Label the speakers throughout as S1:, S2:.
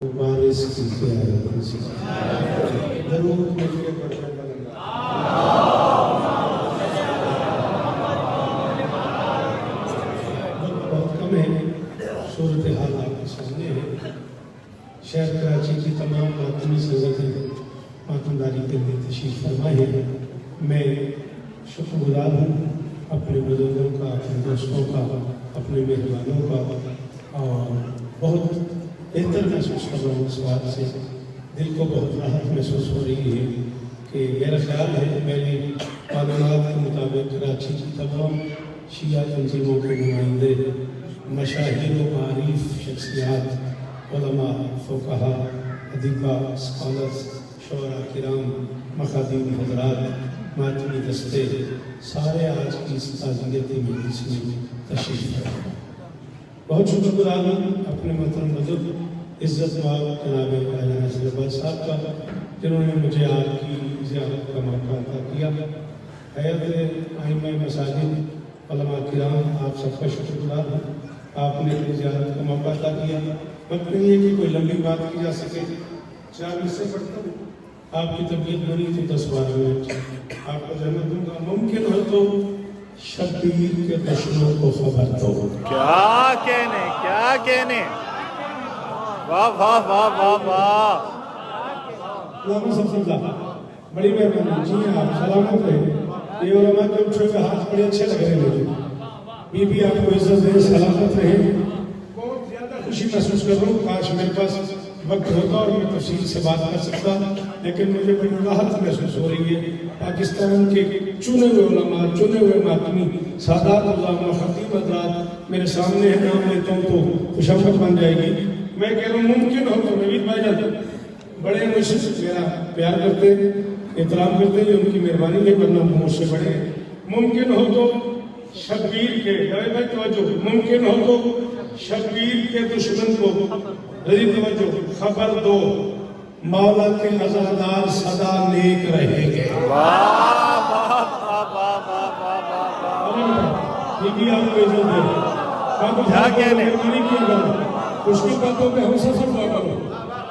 S1: बारिश कीजिए जरूर मुझे बहुत कम है। सूरत हाल आपके सामने है। शहर कराची की तमाम मातमी संगतें मातमदारी के लिए तशरीफ फरमाए हैं। मैं शुक्रगुजार हूँ अपने बुजुर्गों का, अपने दोस्तों का, अपने मेहमानों का, और बहुत बेहतर महसूस कर रहा हूँ। इस बात से दिल को बहुत राहत महसूस हो रही है कि मेरा ख्याल है मैंने मालूमात के मुताबिक कराची की तमाम शिया तंजीमों के नुमाइंदे, मशाहिर व मारीफ शख्सियात, उलमा, फ़ुक़हा, अदीबा, स्कॉलर्स, शोरा किराम, मखादीम हज़रात, मातमी दस्ते, सारे आज की इस ताज़ियती मजलिस में तशरीफ़ रखे। बहुत शुक्रगुजार हूँ अपने मोहतरम बुजुर्ग इज़्ज़त माब जनाब नज़ीर साहब का, जिन्होंने मुझे आपकी ज़ियारत का मौका अता किया। हैत आइम्मा मसाजिद, उलमा किराम, आप सबका शुक्रगुजार हूँ। आपने अपनी ज़ियारत का मौका अता किया। वक्त नहीं है कि कोई लंबी बात की जा सके। 4 हिस्से पढ़ता हूँ। आपकी तबीयत बनी तो 10-12 मिनट आपको जहमत दूंगा। मुमकिन हो तो शब्बीर के दुश्मनों को खबर दो।
S2: क्या कहने, क्या कहने, वाह वाह वाह वाह वाह।
S1: बड़ी मेहरबानी जी, आप सलामत रहे। ये उलमा के उठे हुए हाथ बड़े अच्छे लग रहे हैं मुझे। बीबी आपको इज्जत दे, सलामत रहे। बहुत ज़्यादा खुशी महसूस कर रहा हूँ। काश मेरे पास वक्त होता और मैं तफसील से बात कर सकता, लेकिन मुझे बड़ी राहत महसूस हो रही है। पाकिस्तान के चुने हुए उलमा, चुने हुए मातमी, सादात उलमा, खतीब हज़रात मेरे सामने है। नाम लेता हूँ तो खुशामद बन जाएगी। मैं कह रहा हूँ मुमकिन हो तो नवीद भाई जाते बड़े मुझसे मेरा प्यार करते हैं, एहतराम करते हैं, उनकी मेहरबानी है, वरना मुझसे बड़े। मुमकिन हो तो शब्बीर के भाई तवज्जो, मुमकिन हो तो शब्बीर के दुश्मन को तवज्जो खबर दो, मौला के अज़ादार सदा नेक रहेंगे। बीबी आपको इज्जत दे।
S2: क्या कहने,
S1: उसकी बातों पे हम सब दुआ करो।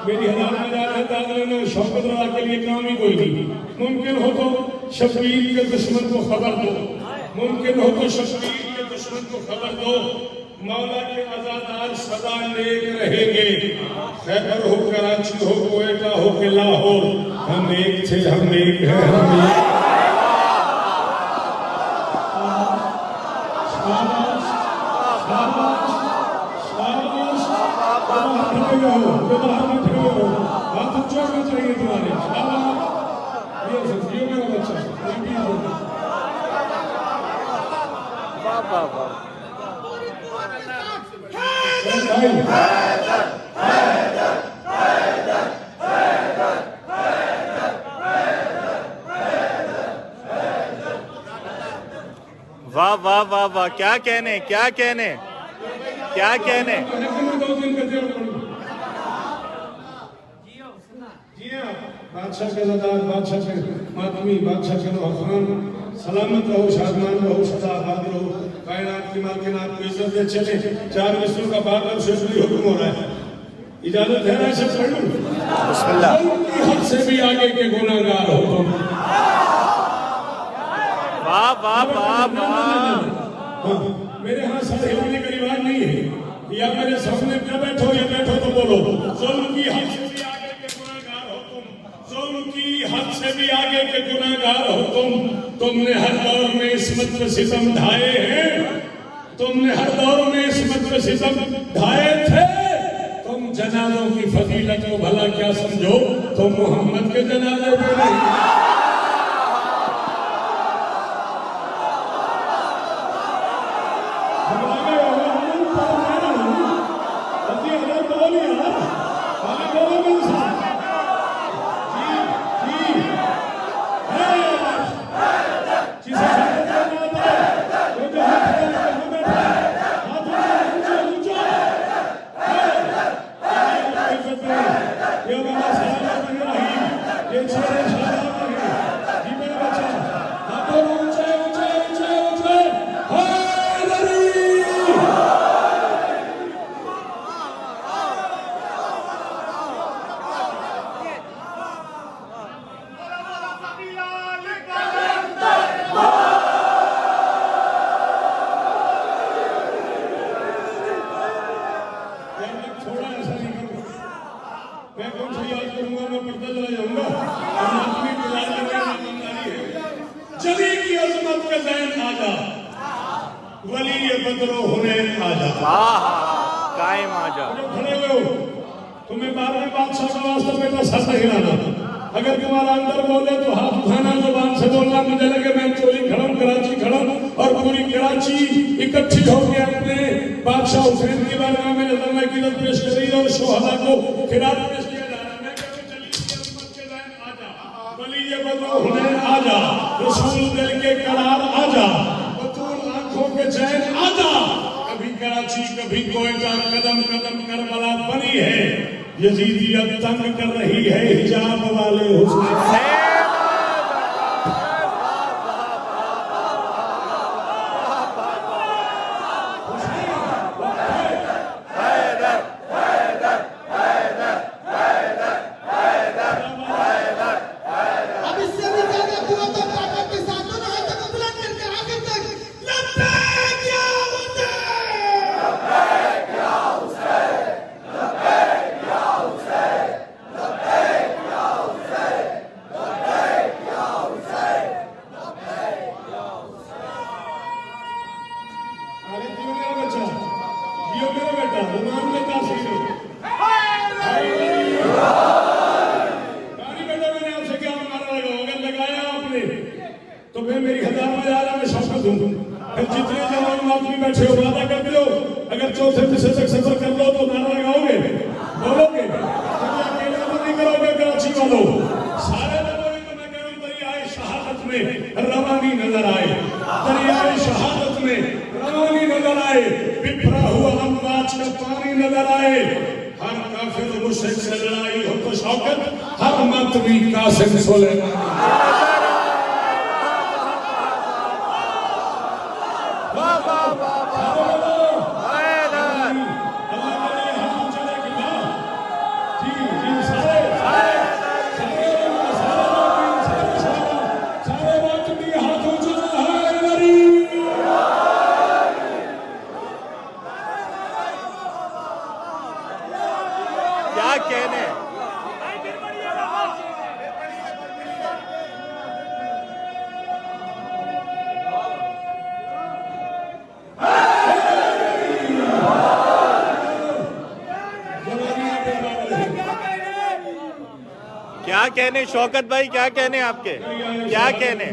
S1: मेरी हजार शौकत रहा के लिए काम ही कोई नहीं। मुमकिन हो तो शब्बीर के दुश्मन को खबर दो, मुमकिन हो तो शब्बीर के दुश्मन को खबर दो, मौला के अज़ादार सदा नेक रहेंगे। खैबर हो, कराची हो, कोयटा हो के लाहौर, हम एक थे, हम एक है, हम एक। चाहिए तुम्हारे ये मेरा बच्चा
S2: वाह वाह वाह वाह। क्या कहने, क्या कहने, क्या कहने।
S1: बादशाह के ज़ादार, बादशाह के मातमी, बादशाह के नौखान, सलामत रहो, शादमान रहो, सदा आबाद रहो। कायनात की मालकिनात को इज्जत दे। चले 4 विश्व का बार से हुक्म हो रहा है। इजाजत है ना? सब पढ़ लूं। बिस्मिल्लाह। की हद से भी आगे के गुनाहगार हो तुम।
S2: वाह वाह वाह वाह।
S1: मेरे यहाँ सारे हिलने का रिवाज नहीं है। या मेरे सामने न बैठो या बैठो तो बोलो। जुल्म की हद से भी आगे के गुनाहगार हो तुम। जुल्म की हद से भी आगे के गुनाहगार हो तुम। तुमने हर दौर में इस्मत पे सितम ढाए हैं। तुमने हर दौर में इस्मत पे सितम ढाए थे। तुम जनाजों की फजीलत को भला क्या समझो? तुम मोहम्मद के जनाजे में नहीं। बदरो हुनैन आजा।
S2: कायम आजा।
S1: खड़े हुए हो, तुम्हें 12वें बादशाह का वास्ता बेटा सर नहीं हिलाना। अगर तुम्हारा अंदर बोले तो हाथ उठाना, जुबान से बोलना मुझे लगे मैं चोरी खड़म कराची खड़म, और पूरी कराची इकट्ठी होकर अपने बादशाह हुसैन की बारगाह में नजराना कीरत पेश करी और शोहदा को खिरात पेश किया जा रहा है। मैं कहूं चलिए उम्मत के ज़ैन आजा, वली ये बदरो हुनैन आजा, रसूल दिल के करार आजा, बतूल आंखों के चैन आजा। कभी कराची कभी कोयटा, कदम कदम करबला बनी है, यजीदियत तंग कर रही है हिजाब वाले हुस्न। तो फिर मेरी हजार में जा रहा, मैं शौकत हूँ। फिर जितने जवान आदमी बैठे हो वादा कर लो, अगर चौथे हिस्से तक सफर कर लो तो नारा लगाओगे, बोलोगे, अकेले तो नहीं करोगे कराची वालों। सारे लोगों को मैं कहूँ दरियाए शहादत में रवानी नजर आए, दरियाए शहादत में रवानी नजर आए, बिखरा हुआ अमवाज का पानी नजर आए। हर काफिर मुश्रिक से लड़ाई हो तो शौकत, हर मातमी कासिम सुलेमानी।
S2: क्या कहने, क्या कहने शौकत भाई, क्या कहने आपके, क्या कहने,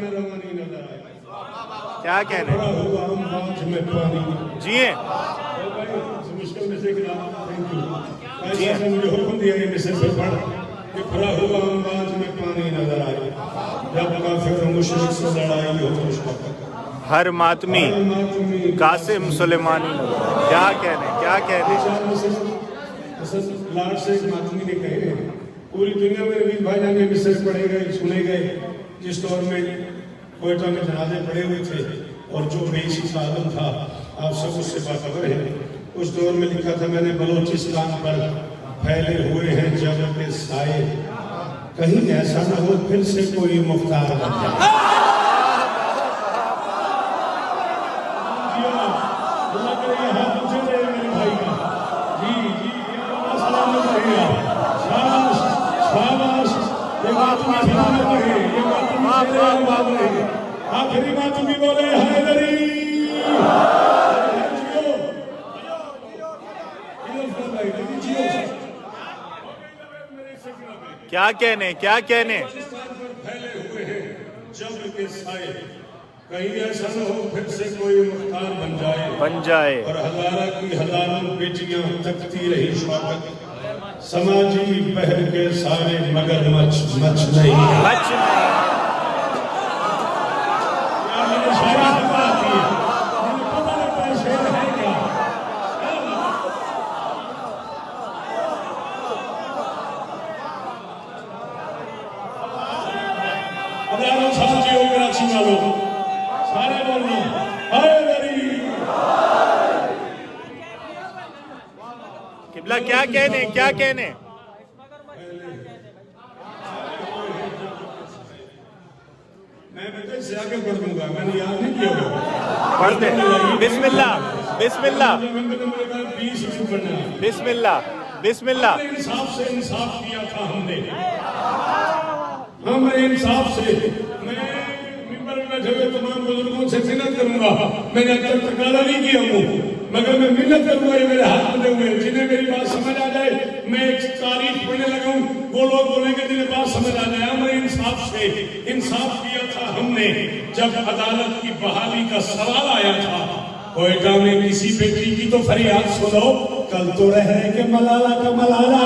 S2: क्या कहने जिए
S1: मुश्किल में से मुझे हुक्म दिया कि मिस्र से पढ़ कि भरा हुआ अंदाज में पानी नजर आए, जब काफिर मुश्रिक से लड़ाई हो तो शौकत,
S2: हर मातमी कासिम सुलेमानी। क्या कहने, क्या कहने।
S1: लाड से एक मातमी ने कहे, पूरी दुनिया में वीर भाईजान के मिस्र पढ़े गए, सुने गए, जिस दौर में कोयटा में जनाजे पड़े हुए थे और जो बेइसी का आलम था, आप सब उससे बाखबर हैं। उस दौर में लिखा था मैंने, बलोचिस्तान पर फैले हुए हैं जब के साए, कहीं ऐसा न हो फिर से कोई मुख्तार बन जाए। आखिरी बात भी बोले हैदरी।
S2: क्या कहने, क्या कहने।
S1: फैले हुए हैं जब के साए, कहीं ऐसा न हो फिर से कोई मुख्तार बन जाए। और हजारा की हजारों बेटियां तकती रही शौकत, समाजी बहर के सारे मगरमच्छ मच नहीं। हजारों साल जियो कराची वालों, सारे बोलना हैदरी।
S2: किबला क्या कहने, क्या कहने।
S1: मैं बेटे से आगे बढ़ दूंगा, मैंने याद नहीं किया होगा।
S2: पढ़ते बिस्मिल्लाह बिस्मिल्लाह बिस्मिल्लाह बिस्मिल्लाह।
S1: इंसाफ से इंसाफ किया था हमने, हमने इंसाफ से। मैं मिंबर में बैठे हुए तमाम बुजुर्गों से मिन्नत करूंगा, मैंने अब तक तकाला नहीं किया हूँ, मगर मैं मिन्नत करूंगा, ये मेरे हाथ बंधे हुए, जिन्हें मेरी बात समझ आ जाए, मैं एक तारीफ पढ़ने लगा हूँ, वो लोग बोलेंगे जिन्हें बात समझ आ जाए। हमने इंसाफ से इंसाफ किया था हमने, जब अदालत की बहाली का सवाल आया था, कोयटा में किसी बेटी की तो फरियाद सुनो, कल तो रह के मलाला का मलाला।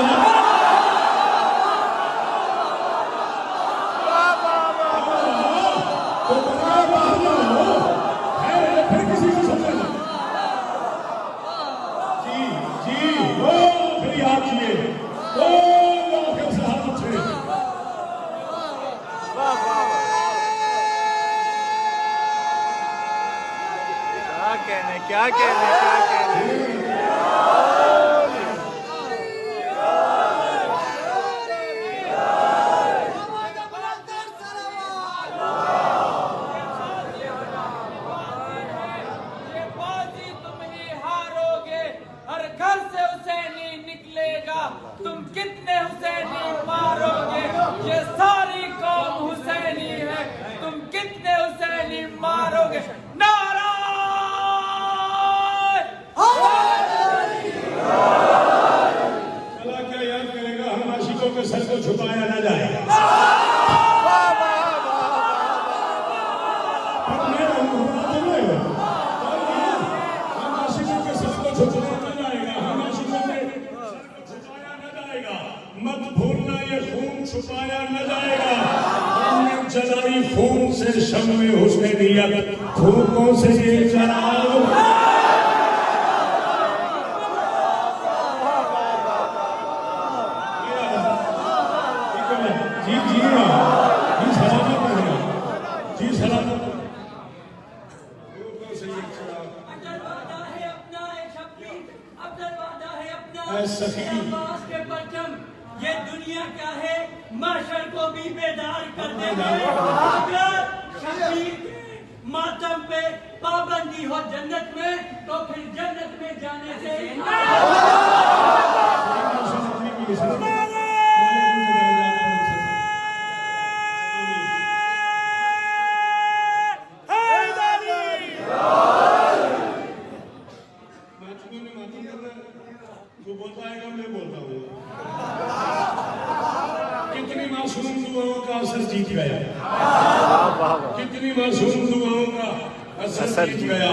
S2: क्या कहने
S3: तुम कितने हुसैनी मारोगे, ये सारी कौम हुसैनी है, तुम कितने हुसैनी मारोगे। नारा
S1: अल्लाह क्या याद करेगा, हम आशिकों के सर को छुपाया ना जाए। हम आशिकों के सर को छुपाया ना जाएगा, हम आशिकों के छुपाया ना जाएगा। मत भूलना ये खून छुपाया न जाएगा। हमने जलाई खून से शम्मे हुसैनियत, खूनों से ये जलाओ। जी जी जी सलामत रहेगा, जी सलामत।
S3: ये दुनिया क्या है, माशर को भी बेदार कर देगा। अगर शबीर के मातम पे पाबंदी हो जन्नत में, तो फिर जन्नत में जाने से
S1: जो बोलता है मैं बोलता हूँ। कितनी मासूम दुआओं का असर जीत गया, कितनी मासूम दुआओं का असर जीत गया।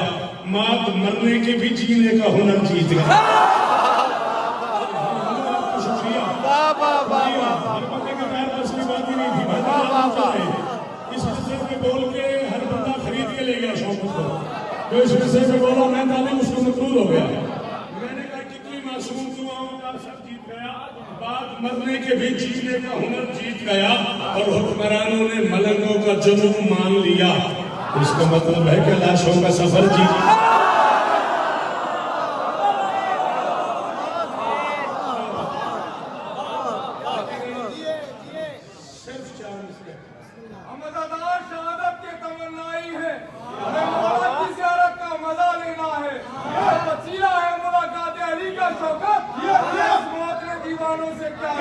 S1: मात मरने के भी जीने का हुनर जीत गया। शुक्रिया। हर बंदे के पैर बस की बात ही नहीं थी। इस विषय में बोल के हर बंदा खरीद के ले गया शौकत को। जो इस विषय में बोला मैं तालीम उसको मकबूल हो गया। मासूम दुआओं का असर जीत गया, बात मरने के भी जीने का हुनर जीत गया, और हुक्मरानों ने मलंगों का जुनून मान लिया। इसका मतलब है कि लाशों का सफर जीत गया।
S3: शहादत के तमन्नाई है, हमें मौला की ज़ियारत का मजा लेना है। यह वसीला है मुलाकात अली का शौकत, इस मौत ने दीवानों से क्या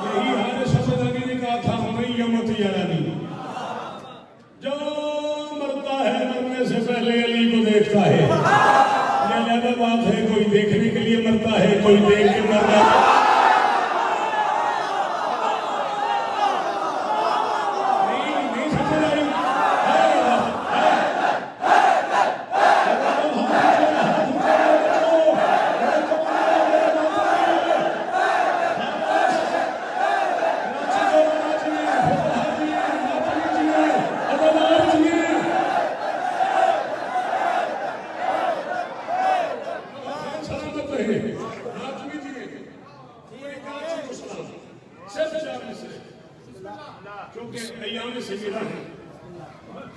S1: यही हारे सफदनी ने कहा था, मत यारानी, जो मरता है मरने से पहले अली को देखता है। यह ज्यादा बात है, कोई देखने के लिए मरता है, कोई देख के मर जाता है।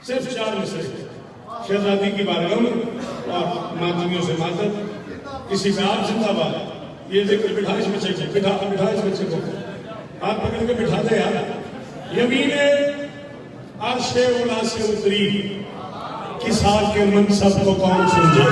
S1: सिर्फ 4 मिसरे शहजादी की बारगाह में और मातमियों से मातम, किसी का आप जिंदाबाद। ये जिक्र बिठा इस बच्चे को, बिठा इस बच्चे को, हाथ पकड़ के बिठा दे यार। यमीने आशे उड़ा से उतरी, किसा के मनसब को कौन समझे।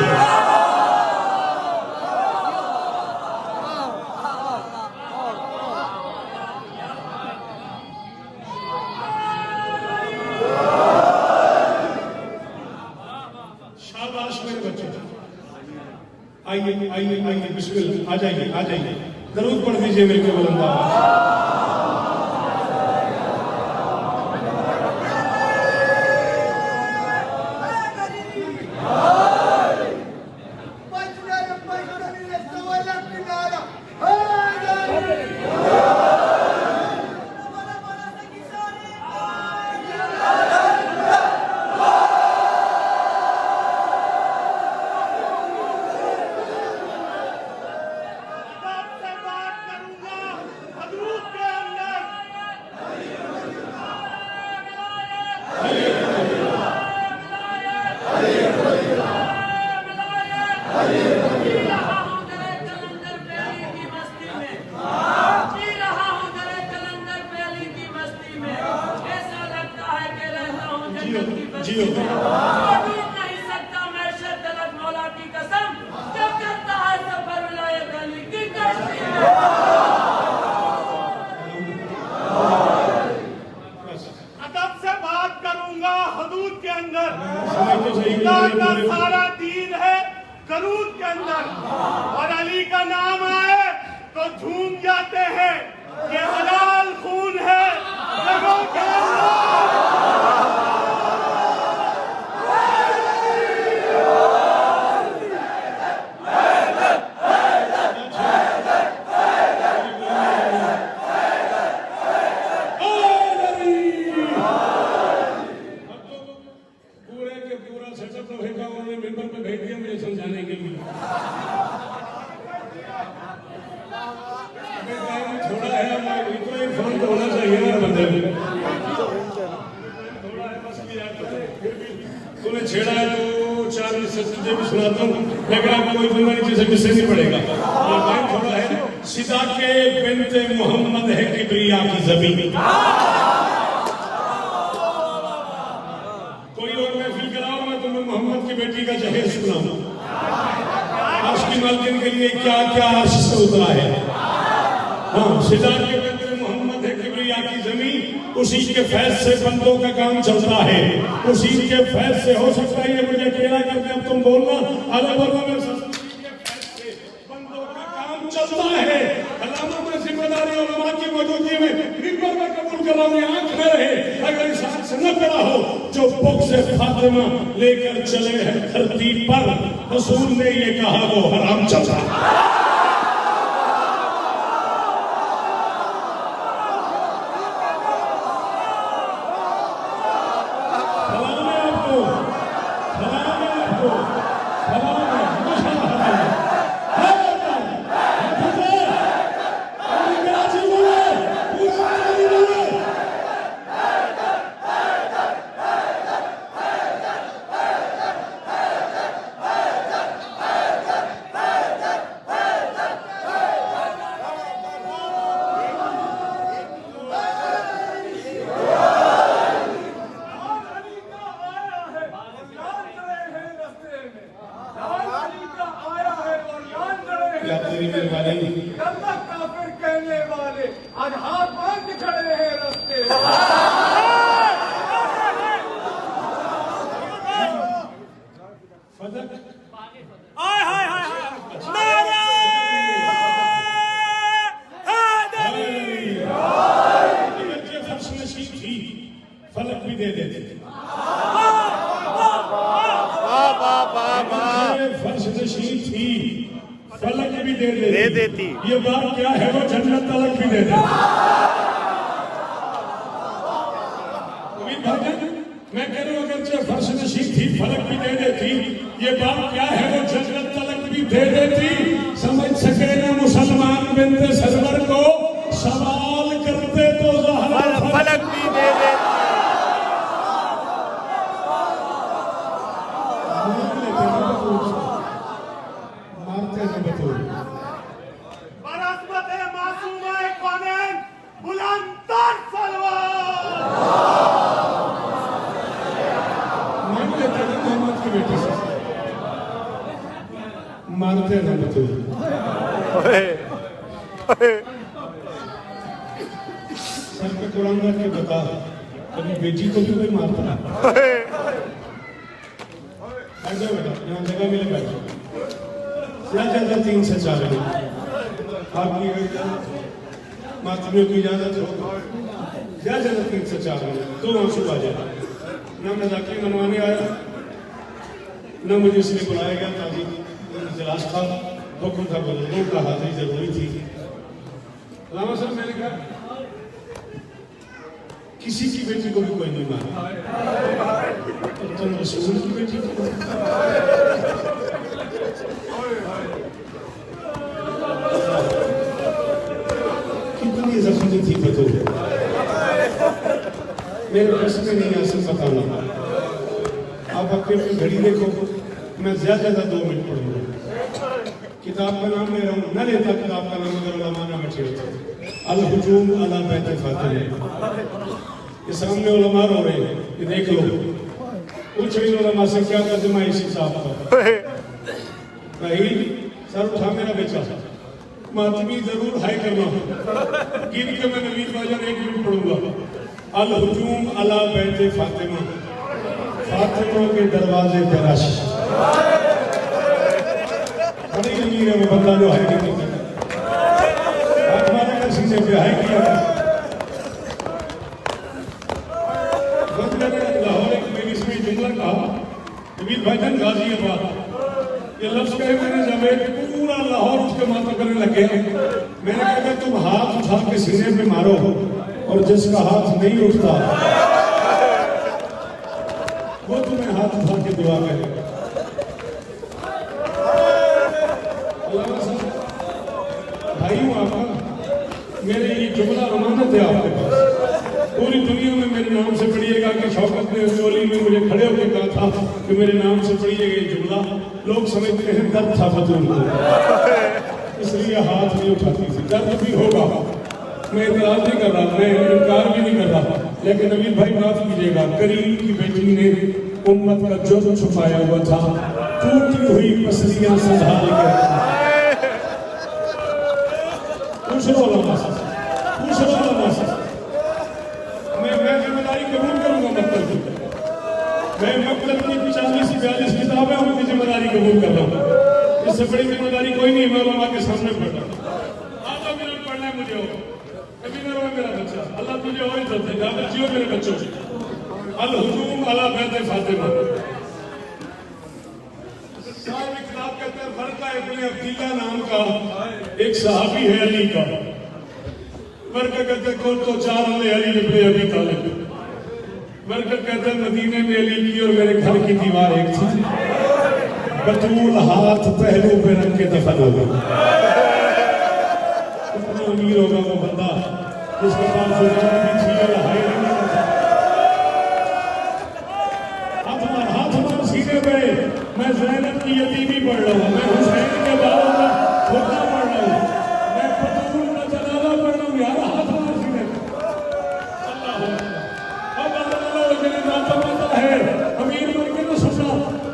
S1: आइए आइए आइए, बिस्मिल्लाह, आ जाइए आ जाइए, दरूद पढ़ दीजिए मेरे को बुलंद आवाज़। जियो
S3: नहीं सकता मैं शर्त मौला की कसम, क्या करता है सफर विलायत अली की कश्ती में।
S4: अदब से बात करूंगा हदूद के अंदर,
S1: सही
S4: खुदा का सारा दीन है करूद के अंदर, और अली का नाम आए तो झूम जाते हैं, ये हलाल खून है जगहों के अंदर।
S1: समझाने के लिए थोड़ा है, इतना ही फोन तो होना चाहिए ना बंदे में। तूने छेड़ा है तो 4 से तुझे भी सुनाता हूँ, लेकिन आप कोई बंदा नहीं जैसे किससे नहीं पड़ेगा। और टाइम थोड़ा है। सिदा के बिन्ते मोहम्मद है किबरिया की जमीन। कोई और महफिल कराओ, मैं तुम्हें मोहम्मद की बेटी का जहेज सुनाऊं। अर्श की मालकिन के लिए क्या क्या अर्श से उतरा है। हाँ, सिदा के बिन्ते मोहम्मद है किबरिया की जमीन, उसी के फैज से बंदों का काम चलता है, उसी के फैज से। हो सकता है ये मुझे अकेला करके अब तुम बोलना अलग बोलना, मैं बंदों का काम चलता है। अल्लामा में जिम्मेदारी उलमा की मौजूदगी में मिंबर में कबूल कर रहा हूं, आंख में रहे अगर इस हाथ से न पड़ा हो जो बुक से फातिमा लेकर चले हैं धरती पर, रसूल ने ये कहा वो हराम चलता है।
S4: काफिर कहने वाले आज हाथ बांध खड़े हैं रास्ते।
S1: फलक भी दे देते थे, फर्श नशीन थी, फलक भी दे देती। ये बात क्या है, वो जन्नत तलक भी दे देती। मैं कह रहा हूं अगर फर्श नशीन थी, फलक भी दे देती, ये बात क्या है, वो जन्नत तलक भी दे देती। समझ सके ना मुसलमान बिनते सरवर को सवाल करते तो ज़हरा
S2: फलक भी दे देती।
S1: मारते हैं बतूल।
S4: बरअज़मत मासूमा कौनैन बुलंदतर सलवार।
S1: मान लेते हैं मोहम्मद की बेटी से, मारते हैं बतूल। सर पे कुरान रख के बता, कभी बेटी को भी कोई मारता है? जाओ बेटा, यहाँ जगह मिले बैठो। ज़्यादा 3 से 4 मिनट आपकी मातमियों की इजाज़त हो। ज़्यादा 3 से 4 मिनट, 2 आंसू आ जाए। ना मैं जाके मनवाने आया, ना मुझे इसलिए बुलाया गया था जी, इजलास था, हुक्म था, बुजुर्गों का हाजिरी जरूरी थी। अल्लामा साहब मैंने कहा किसी की बेटी को भी कोई नहीं मारा, तो रसूल की बेटी को कितनी जख्मी थी बतो, मेरे बस में नहीं आ सकता बताना। आप अपनी घड़ी देखो, मैं ज्यादा 2 मिनट पढ़ूंगा। किताब का नाम ले रहा हूँ, न लेता किताब का नाम अगर उलमा ना बैठे होते। अल हुजूम अला बैत फातिमा, ये सामने उलमा रो रहे हैं, ये देख लो। पूछ रही उलमा से क्या तर्जुमा इस हिसाब का। भाई सर उठा मेरा बेचा, मातमी जरूर हाई करना, गिन के मैं नवीन भाईजान 1 मिनट पढ़ूंगा। अल हुजूम अला बैत फातिमा, फातिमा के दरवाजे पे रश। बड़ी अमीर है वो बंदा जो हाई नहीं करता, हमारे का सीने पे हाई किया। लाहौर एक मेरी इसमें जुमला कहा, नवीन भाईजान गाजियाबाद, ये लफ्ज कहे मैंने जब एक पूरा लाहौर उसके माथा करने लगे। मैंने कहा तुम हाथ उठा के सीने पे मारो, और जिसका हाथ नहीं उठता वो तुम्हें हाथ उठा के दुआ करेगा। भाई हूँ आपका, मेरे ये जुमला अमानत है आपके पास। पूरी दुनिया में मेरे नाम से पढ़िएगा कि शौकत ने चोली में मुझे खड़े होकर कहा था कि मेरे नाम से पढ़िएगा ये जुमला। लोग समझते हैं दर्द था बतूल को, इसलिए हाथ नहीं उठाती थी। दर्द भी होगा, मैं इतराज नहीं कर रहा, मैं इनकार भी नहीं कर रहा, लेकिन नवीन भाई माफ कीजिएगा, करीम की बेटी ने उम्मत का जुर्म छुपाया हुआ था, टूटी हुई पसलियां संभाल के। पूछ लो उलमा से, पूछ लो उलमा से। मैं जिम्मेदारी कबूल करूंगा मकतब की, मैं मकतब की 40-42 किताबें उनकी जिम्मेदारी कबूल कर रहा हूँ। इससे बड़ी जिम्मेदारी कोई नहीं, मैं उलमा के सामने पढ़ रहा हूँ। आज मेरा पढ़ना है मुझे, कभी ना रोए मेरा बच्चा, अल्लाह तुझे और इज्जत दे, ज़्यादा जियो मेरे बच्चों से। अल हुजूम अला बैत फातिमा, साहब किताब कहते हैं फरका इब्ने अब्दुल्ला नाम का एक सहाबी है अली का। फरका कहते हैं कौन तो 4 अली इब्ने अबी तालिब। फरका कहते हैं मदीने में अली की और मेरे घर की दीवार एक थी, बतूल हाथ पहलू पे रख के दफन हो गई। कितना अमीर होगा वो बंदा जिसके पास जुबान भी थी और हाय नहीं करता। हाथ मार सीने पे, मैं ज़ैनब की यतीमी पढ़ रहा हूँ, मैं हुसैन के बाबा का खुदा पढ़ रहा हूँ, मैं बतूल का जनाजा पढ़ रहा हूँ। यार हाथ मार सीने पे, अब अल्लाह मुझे नाता पता है, अमीर बन के तो सुना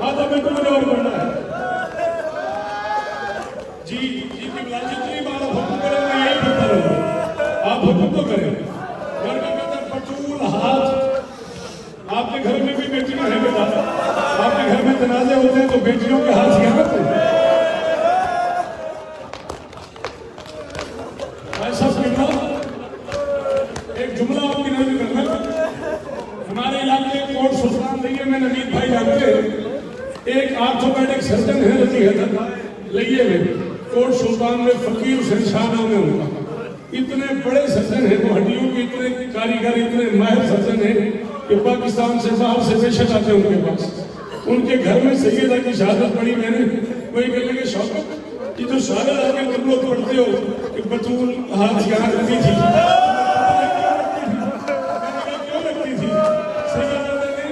S1: आधा में तुम्हें और पढ़ना है। जी जी की बिला जितनी बार आप हुक्म करें मैं यही करता रहूँगा, आप हुक्म तो करें। घर का कहते बतूल हाथ, आपके घर में भी बेटियां हैं बेटा, आपके घर में जनाजे होते हैं तो बेटियों के हाथ यहाँ करते हैं। ऐसा सुनना, एक जुमला आपकी नजर करना। हमारे इलाके कोट सुल्तान रही है, मैं नवीन भाई जानते हैं, एक आर्थोपेडिक सर्जन है रजी हैदर लइये में, कोट सुल्तान में फकीर शहशाह नाम है उनका। इतने बड़े सर्जन हैं, वो हड्डियों के इतने कारीगर, इतने माहिर सर्जन हैं कि पाकिस्तान से बाहर से पेशेंट आते हैं उनके पास। उनके घर में सैयदा की शहादत पढ़ी मैंने, वही कहने के शौकत कि जो शहादत आके तुम लोग पढ़ते हो कि बतूल हाथ यहाँ रखती थी, क्यों रखती थी? सैयदा ने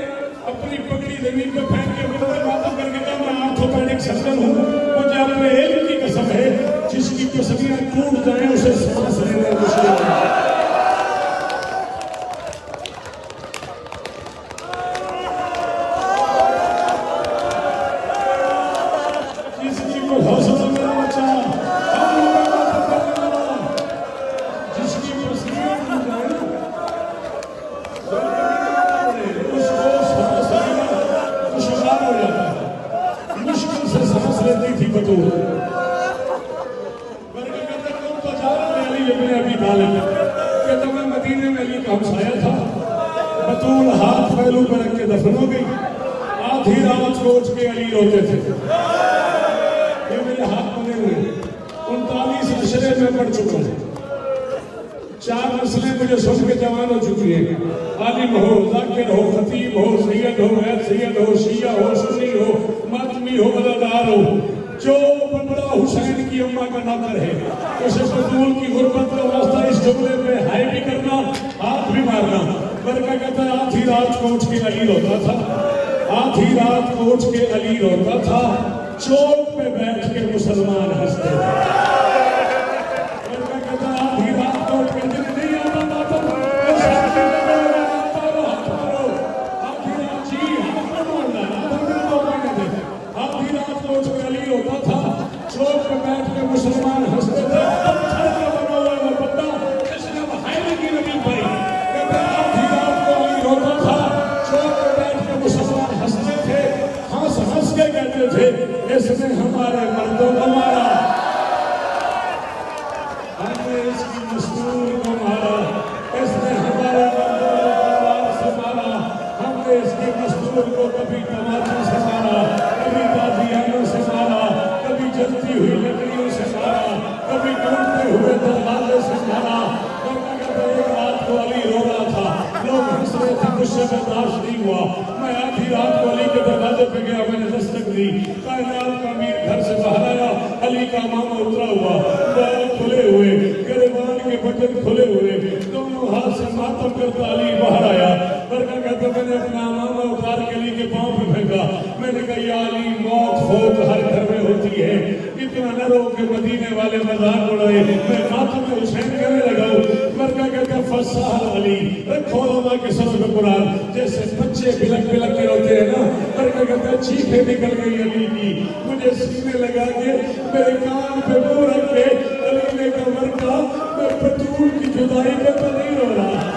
S1: अपनी पगड़ी जमीन पे फेंक के मातम करके कहा मैं आर्थोपेडिक सर्जन हूँ, मुझे अपने इल्म की कसम है जिसकी कसमियाँ टूट जाए उसे सांस लेना मुश्किल है। बतूल। बरका कहता तुम तो जा रहे अली इब्ने अबी तालिब, कहता मैं मदीने में अली का हमसाया था। बतूल हाथ पहलू पर रख के दफन हो गई। आधी रात सोच के अली रोते थे, ये मेरे हाथ बने हुए 39 अशरे में पढ़ चुका हूं। 4 नस्लें मुझे सुन के जवान हो चुकी है। आलिम हो, जाकिर हो, खतीब हो, सैयद हो, सैयद हो, शिया हो, सुन्नी हो, मातमी हो, अदादार हो, जो बड़ा हुसैन की अम्मा का नौकर है उसे बतूल की गुर्बत का वास्ता इस जुमले पे हाय भी करना, हाथ भी मारना। बरका कहता है आधी रात को उठ के अली रोता था, आधी रात को उठ के अली रोता था, चौक पे बैठ के मुसलमान हंसते थे। बरका कहता है आधी रात को उठ के जिन्हें नहीं आता मातम आधी रात जी हाथ में मारना, आधी रात को उठ के अली रोता था, चौक पे बैठ के मुसलमान हंसते थे। पत्थर का बना हुआ वो बंदा जिसने हायरी की नबी पाई, कहते आधी रात को अली रोता था, चौक पे बैठ के मुसलमान हंसते थे, हंस हंस के कहते थे इसने हमारे मर्दों को मारा, हमने इसकी मस्तूर को मारा, इसने हमारे मर्दों को तलवार से मारा, हमने इसकी मस्तूर को कभी तमाचे से मारा, कभी ताजियानों से मारा, कभी जलती हुई लकड़ियों से मारा, कभी टूटते हुए दरवाजे से मारा। एक रात को अली रो रहा था, लोग हंस रहे थे, मुझसे बर्दाश्त नहीं हुआ। मैं आधी रात को अली के दरवाजे पे गया, मैंने दस्तक दी, कायनात का अमीर घर से बाहर आया, अली का मामा उतरा हुआ, बाल खुले हुए, गिरबान के बटन खुले हुए, दोनों हाथ से मातम करता अली बाहर आया। बरका कहता मैंने अपना मामा उतार के अली के पांव पे फेंका, मैंने कहा या अली मौत फौत हर घर में होती है, इतना न रो के मदीने वाले मजाक उड़ाए, मैं मातम में हुसैन करने लगा। बरका कहता फसाह अली रखो अल्लाह के सर पे कुरान, जैसे बच्चे बिलक बिलक के रोते हैं ना। बरका कहता चीखें निकल गई अली की, मुझे सीने लगा के मेरे कान पे मुंह रख के अली ने कहा बरका मैं बतूल की जुदाई पे तो नहीं रो रहा,